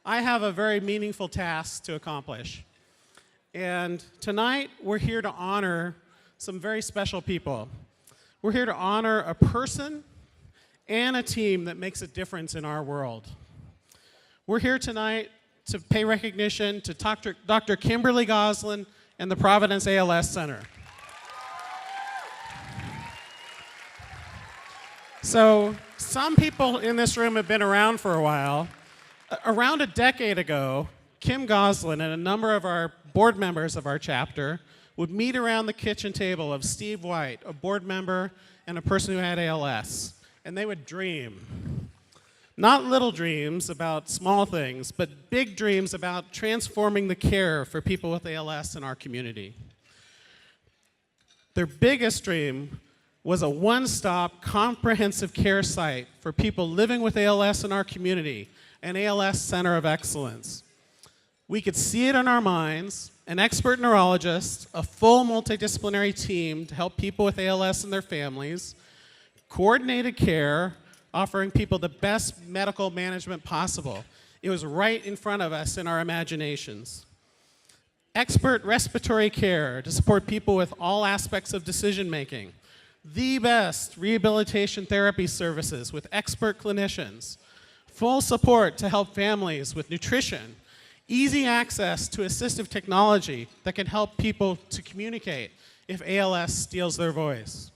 I have a very meaningful task to accomplish. And tonight, we're here to honor some very special people. We're here to honor a person and a team that makes a difference in our world. We're here tonight to pay recognition to Dr. Kimberly Goslin and the Providence ALS Center. So, some people in this room have been around for a while. Around a decade ago, Kim Goslin and a number of our board members of our chapter would meet around the kitchen table of Steve White, a board member and a person who had ALS, and they would dream. Not little dreams about small things, but big dreams about transforming the care for people with ALS in our community. Their biggest dream was a one-stop, comprehensive care site for people living with ALS in our community, an ALS Center of Excellence. We could see it in our minds, an expert neurologist, a full multidisciplinary team to help people with ALS and their families, coordinated care, offering people the best medical management possible. It was right in front of us in our imaginations. Expert respiratory care to support people with all aspects of decision-making. The best rehabilitation therapy services with expert clinicians. Full support to help families with nutrition. Easy access to assistive technology that can help people to communicate if ALS steals their voice.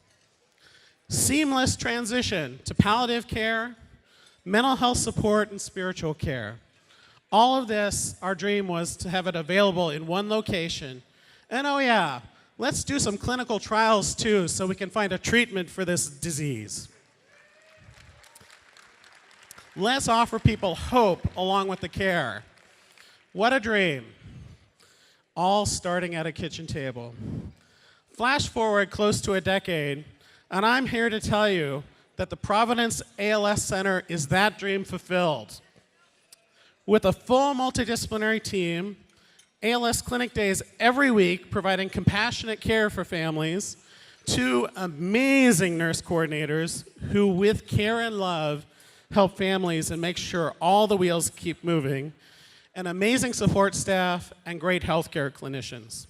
Seamless transition to palliative care, mental health support, and spiritual care. All of this, our dream was to have it available in one location. And oh yeah, let's do some clinical trials too so we can find a treatment for this disease. Let's offer people hope along with the care. What a dream. All starting at a kitchen table. Flash forward close to a decade, and I'm here to tell you that the Providence ALS Center is that dream fulfilled. With a full multidisciplinary team, ALS clinic days every week providing compassionate care for families, 2 amazing nurse coordinators who, with care and love, help families and make sure all the wheels keep moving, an amazing support staff, and great healthcare clinicians.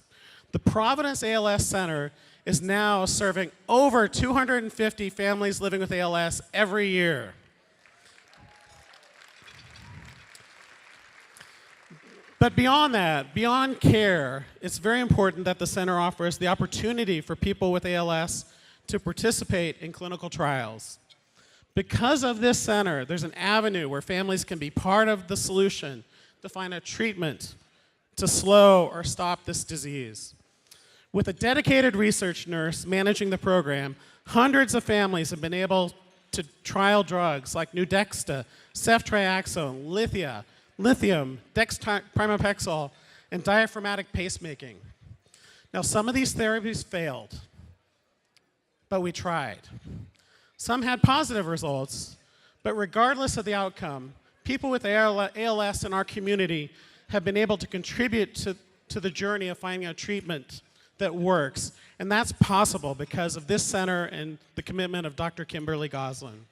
The Providence ALS Center is now serving over 250 families living with ALS every year. But beyond that, beyond care, it's very important that the center offers the opportunity for people with ALS to participate in clinical trials. Because of this center, there's an avenue where families can be part of the solution to find a treatment to slow or stop this disease. With a dedicated research nurse managing the program, hundreds of families have been able to trial drugs like Nuedexta, ceftriaxone, lithium, dexprimopexole, and diaphragmatic pacemaking. Now, some of these therapies failed, but we tried. Some had positive results, but regardless of the outcome, people with ALS in our community have been able to contribute to the journey of finding a treatment that works. And that's possible because of this center and the commitment of Dr. Kimberly Goslin.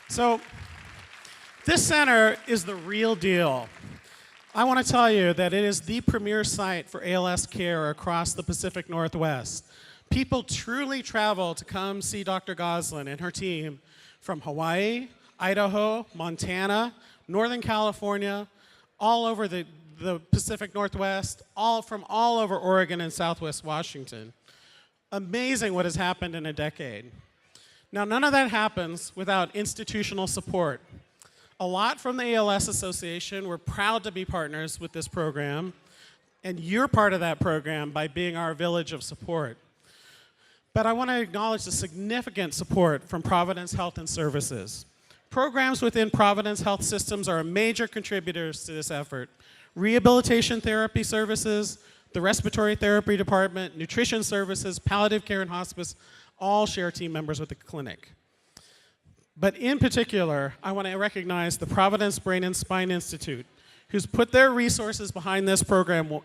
So, this center is the real deal. I want to tell you that it is the premier site for ALS care across the Pacific Northwest. People truly travel to come see Dr. Goslin and her team from Hawaii, Idaho, Montana, Northern California, all over the Pacific Northwest, from all over Oregon and Southwest Washington. Amazing what has happened in a decade. Now, none of that happens without institutional support. A lot from the ALS Association. We're proud to be partners with this program, and you're part of that program by being our village of support. But I want to acknowledge the significant support from Providence Health and Services. Programs within Providence Health Systems are major contributors to this effort. Rehabilitation therapy services, the respiratory therapy department, nutrition services, palliative care and hospice, all share team members with the clinic. But in particular, I want to recognize the Providence Brain and Spine Institute, who's put their resources behind this program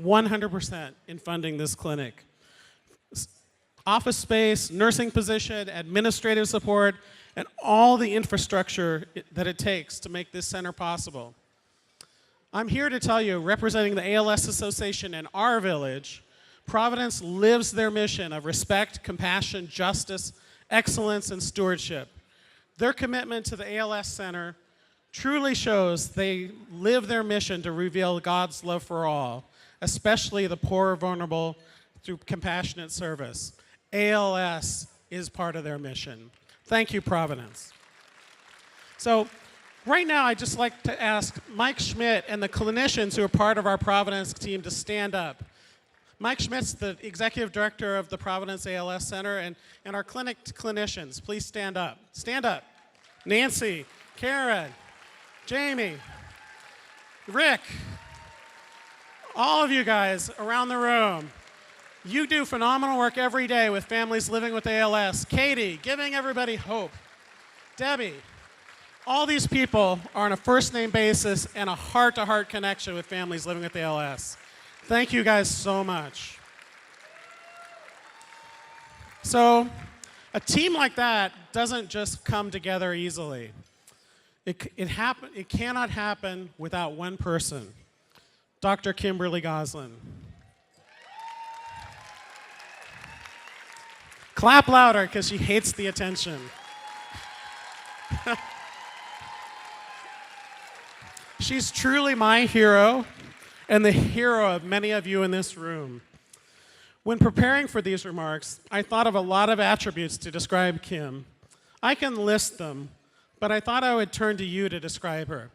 100% in funding this clinic. office space, nursing position, administrative support, and all the infrastructure that it takes to make this center possible. I'm here to tell you, representing the ALS Association in our village, Providence lives their mission of respect, compassion, justice, excellence, and stewardship. Their commitment to the ALS Center truly shows they live their mission to reveal God's love for all, especially the poor and vulnerable, through compassionate service. ALS is part of their mission. Thank you, Providence. So right now, I'd just like to ask Mike Schmidt and the clinicians who are part of our Providence team to stand up. Mike Schmidt's the executive director of the Providence ALS Center, and our clinic clinicians, please stand up. Stand up. Nancy, Karen, Jamie, Rick, all of you guys around the room. You do phenomenal work every day with families living with ALS. Katie, giving everybody hope. Debbie, all these people are on a first-name basis and a heart-to-heart connection with families living with ALS. Thank you guys so much. So, a team like that doesn't just come together easily. It cannot happen without one person, Dr. Kimberly Goslin. Clap louder, because she hates the attention. She's truly my hero and the hero of many of you in this room. When preparing for these remarks, I thought of a lot of attributes to describe Kim. I can list them, but I thought I would turn to you to describe her.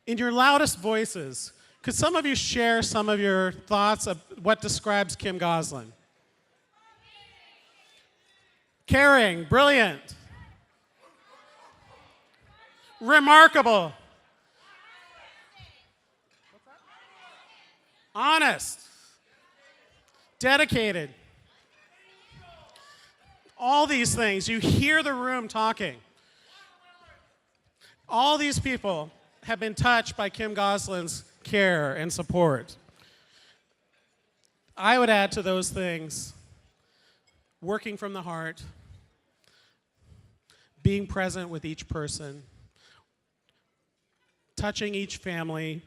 In your loudest voices, could some of you share some of your thoughts of what describes Kim Goslin? Caring, brilliant. Remarkable. Honest. Dedicated. All these things. You hear the room talking. All these people have been touched by Kim Goslin's care and support. I would add to those things, working from the heart, being present with each person, touching each family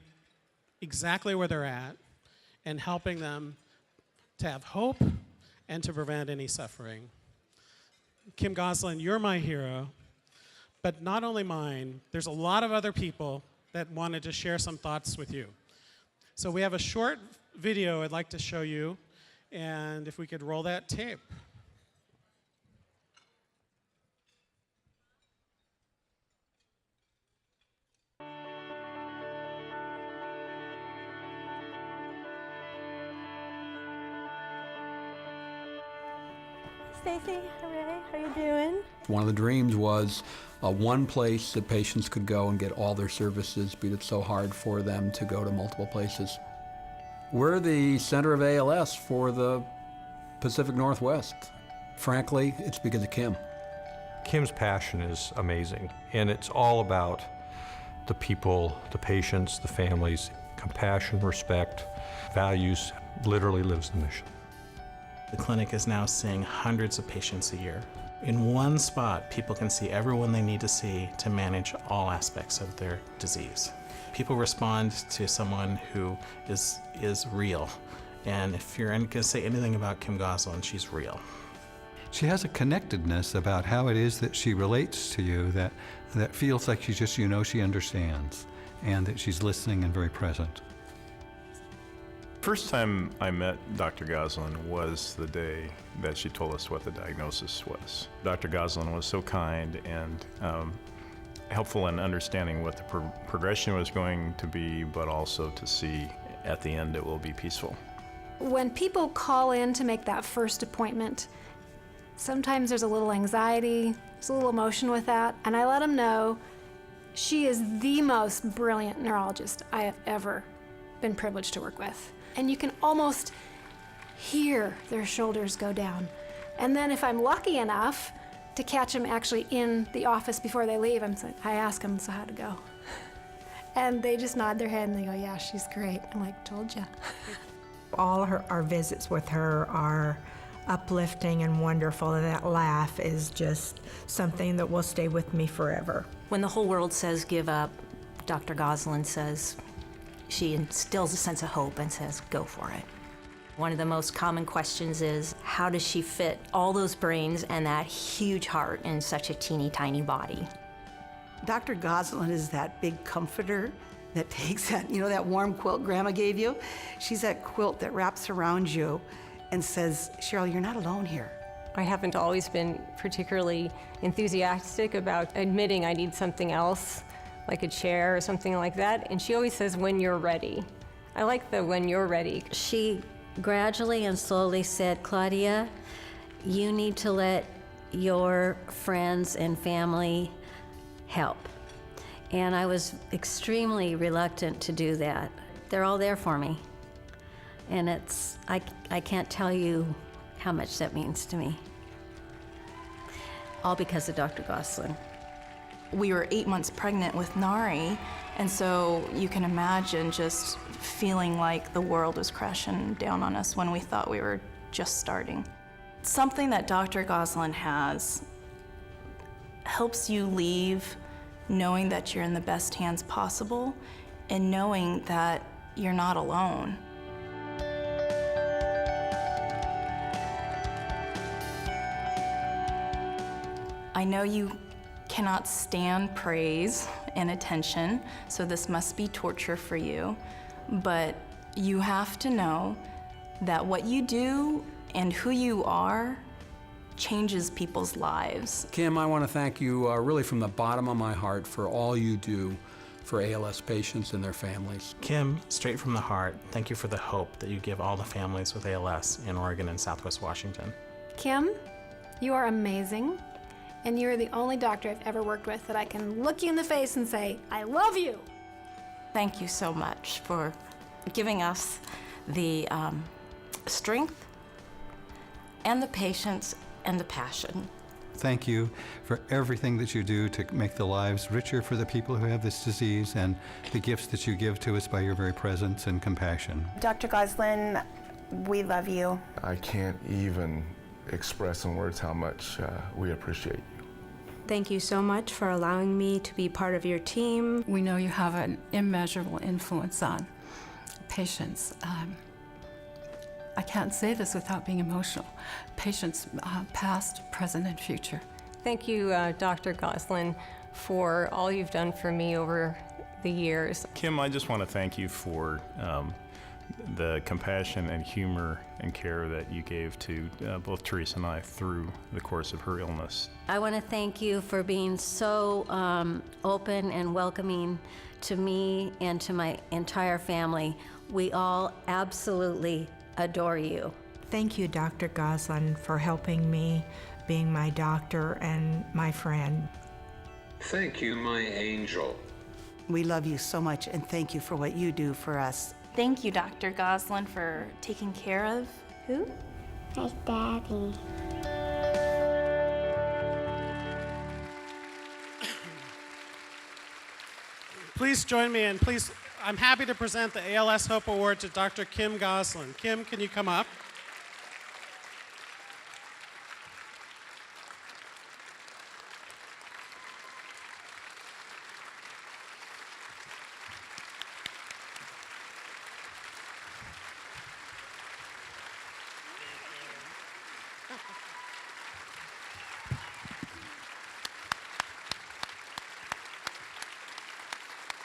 exactly where they're at, and helping them to have hope and to prevent any suffering. Kim Goslin, you're my hero, but not only mine, there's a lot of other people that wanted to share some thoughts with you. So we have a short video I'd like to show you, and if we could roll that tape. Stacy, Hooray, how you doing? One of the dreams was one place that patients could go and get all their services, but it's so hard for them to go to multiple places. We're the center of ALS for the Pacific Northwest. Frankly, it's because of Kim. Kim's passion is amazing, and it's all about the people, the patients, the families. Compassion, respect, values, literally lives the mission. The clinic is now seeing hundreds of patients a year. In one spot, people can see everyone they need to see to manage all aspects of their disease. People respond to someone who is real. And if you're going to say anything about Kim Goslin, she's real. She has a connectedness about how it is that she relates to you that feels like she just, she understands, and that she's listening and very present. First time I met Dr. Goslin was the day that she told us what the diagnosis was. Dr. Goslin was so kind and helpful in understanding what the progression was going to be, but also to see at the end it will be peaceful. When people call in to make that first appointment, sometimes there's a little anxiety, there's a little emotion with that, and I let them know she is the most brilliant neurologist I have ever been privileged to work with. And you can almost hear their shoulders go down. And then if I'm lucky enough to catch them actually in the office before they leave, I ask them, so how'd it go? And they just nod their head and they go, yeah, she's great. I'm like, told ya. All our visits with her are uplifting and wonderful, and that laugh is just something that will stay with me forever. When the whole world says give up, Dr. Goslin says, she instills a sense of hope and says, go for it. One of the most common questions is, how does she fit all those brains and that huge heart in such a teeny tiny body? Dr. Goslin is that big comforter that takes that, that warm quilt Grandma gave you. She's that quilt that wraps around you and says, Cheryl, you're not alone here. I haven't always been particularly enthusiastic about admitting I need something else, like a chair or something like that, and she always says, when you're ready. I like the when you're ready. She gradually and slowly said, Claudia, you need to let your friends and family help. And I was extremely reluctant to do that. They're all there for me. And I can't tell you how much that means to me. All because of Dr. Goslin. We were 8 months pregnant with Nari, and so you can imagine just feeling like the world was crashing down on us when we thought we were just starting. Something that Dr. Goslin has helps you leave knowing that you're in the best hands possible and knowing that you're not alone. I know you cannot stand praise and attention, so this must be torture for you, but you have to know that what you do and who you are changes people's lives. Kim, I want to thank you really from the bottom of my heart for all you do for ALS patients and their families. Kim, straight from the heart, thank you for the hope that you give all the families with ALS in Oregon and Southwest Washington. Kim, you are amazing, and you're the only doctor I've ever worked with that I can look you in the face and say, I love you. Thank you so much for giving us the strength and the patience and the passion. Thank you for everything that you do to make the lives richer for the people who have this disease, and the gifts that you give to us by your very presence and compassion. Dr. Goslin, we love you. I can't even express in words how much we appreciate you. Thank you so much for allowing me to be part of your team. We know you have an immeasurable influence on patients. I can't say this without being emotional. Patients past, present, and future. Thank you, Dr. Goslin, for all you've done for me over the years. Kim, I just want to thank you for the compassion and humor and care that you gave to both Theresa and I through the course of her illness. I want to thank you for being so open and welcoming to me and to my entire family. We all absolutely adore you. Thank you, Dr. Goslin, for helping me, being my doctor and my friend. Thank you, my angel. We love you so much, and thank you for what you do for us. Thank you, Dr. Goslin, for taking care of who? My daddy. Please join me, and please, I'm happy to present the ALS Hope Award to Dr. Kim Goslin. Kim, can you come up?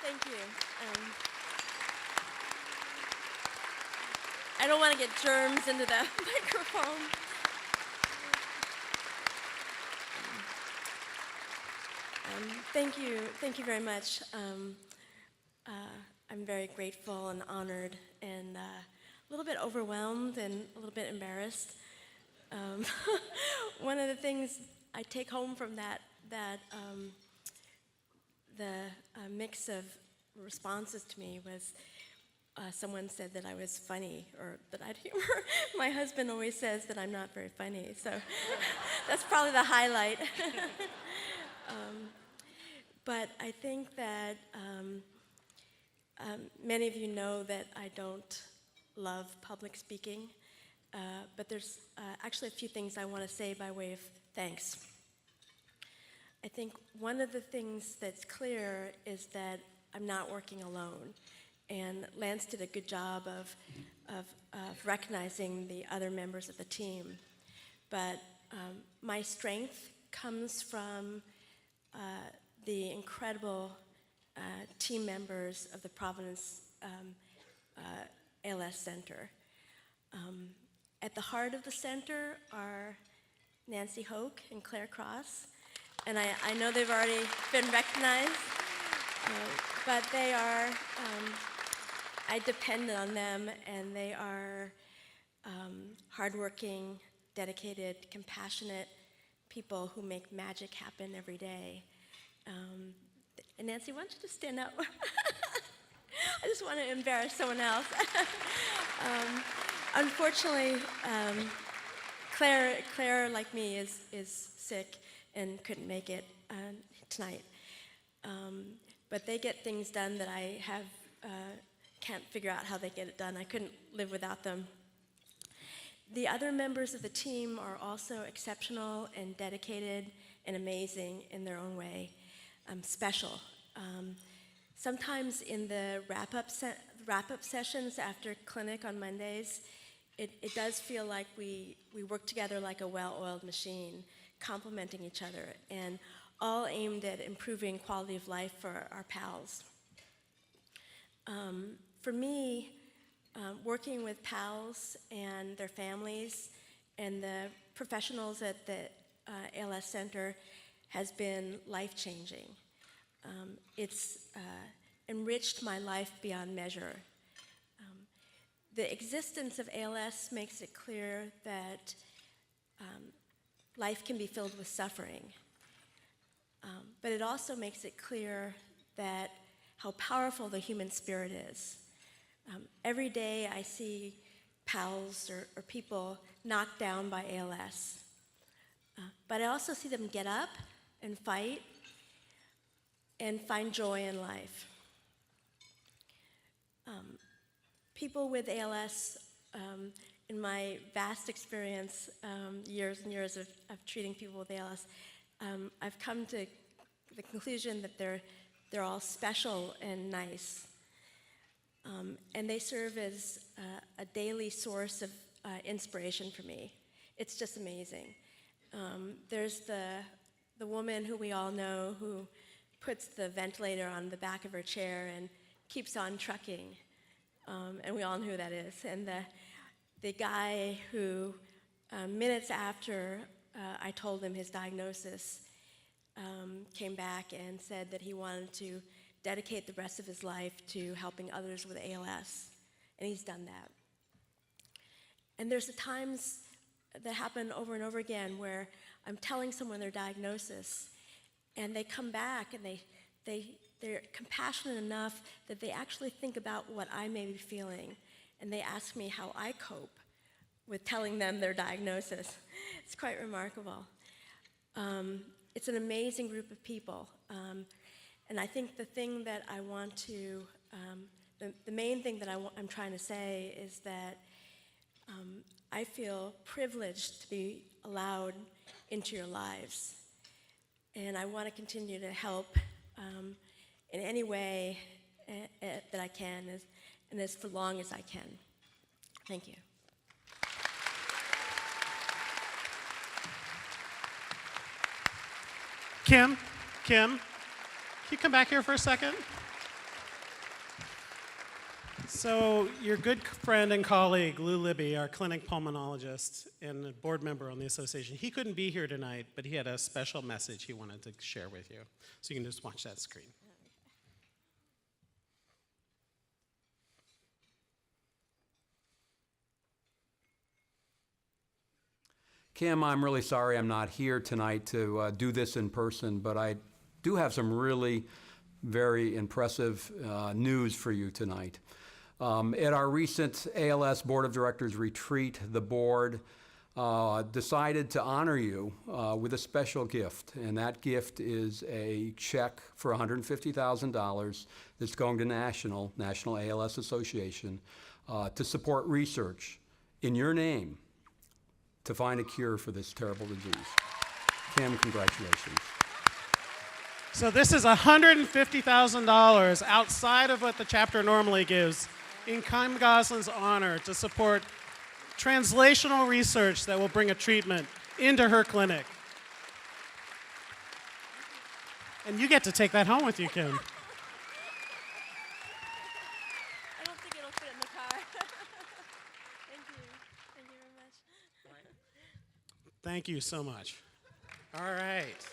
Thank you. I don't want to get germs into the microphone. Thank you very much. I'm very grateful and honored and a little bit overwhelmed and a little bit embarrassed. One of the things I take home from that the mix of responses to me was someone said that I was funny or that I had humor. My husband always says that I'm not very funny, so that's probably the highlight. But I think that many of you know that I don't love public speaking, but there's actually a few things I want to say by way of thanks. I think one of the things that's clear is that I'm not working alone, and Lance did a good job of recognizing the other members of the team. But my strength comes from the incredible team members of the Providence ALS Center. At the heart of the center are Nancy Hoke and Claire Cross, and I know they've already been recognized, but they are, I depend on them, and they are hardworking, dedicated, compassionate people who make magic happen every day. And Nancy, why don't you just stand up? I just want to embarrass someone else. Unfortunately, Claire, like me, is sick and couldn't make it tonight. But they get things done that I can't figure out how they get it done. I couldn't live without them. The other members of the team are also exceptional and dedicated and amazing in their own way, special. Sometimes in the wrap-up sessions after clinic on Mondays, it does feel like we work together like a well-oiled machine, complementing each other, and all aimed at improving quality of life for our pals. For me, working with pals and their families and the professionals at the ALS Center has been life-changing. It's enriched my life beyond measure. The existence of ALS makes it clear that life can be filled with suffering, but it also makes it clear that how powerful the human spirit is. Every day I see pals or people knocked down by ALS, but I also see them get up and fight and find joy in life. People with ALS, in my vast experience, years and years of treating people with ALS, I've come to the conclusion that they're all special and nice. And they serve as a daily source of inspiration for me. It's just amazing. There's the woman who we all know who puts the ventilator on the back of her chair and keeps on trucking. And we all know who that is. And the guy who, minutes after I told him his diagnosis, came back and said that he wanted to dedicate the rest of his life to helping others with ALS. And he's done that. And there's the times that happen over and over again where I'm telling someone their diagnosis, and they come back and they're compassionate enough that they actually think about what I may be feeling, and they ask me how I cope with telling them their diagnosis. It's quite remarkable. It's an amazing group of people, and I think the thing that I want to, the main thing that I'm trying to say is that I feel privileged to be allowed into your lives, and I want to continue to help in any way that I can, and as for long as I can. Thank you. Kim, can you come back here for a second? So your good friend and colleague, Lou Libby, our clinic pulmonologist and a board member on the association, he couldn't be here tonight, but he had a special message he wanted to share with you. So you can just watch that screen. Kim, I'm really sorry I'm not here tonight to do this in person, but I do have some really very impressive news for you tonight. At our recent ALS Board of Directors retreat, the board decided to honor you with a special gift, and that gift is a check for $150,000 that's going to National ALS Association to support research in your name to find a cure for this terrible disease. Kim, congratulations. So this is $150,000 outside of what the chapter normally gives in Kim Goslin's honor to support translational research that will bring a treatment into her clinic. And you get to take that home with you, Kim. I don't think it'll fit in the car. Thank you. Thank you very much. Thank you so much. All right.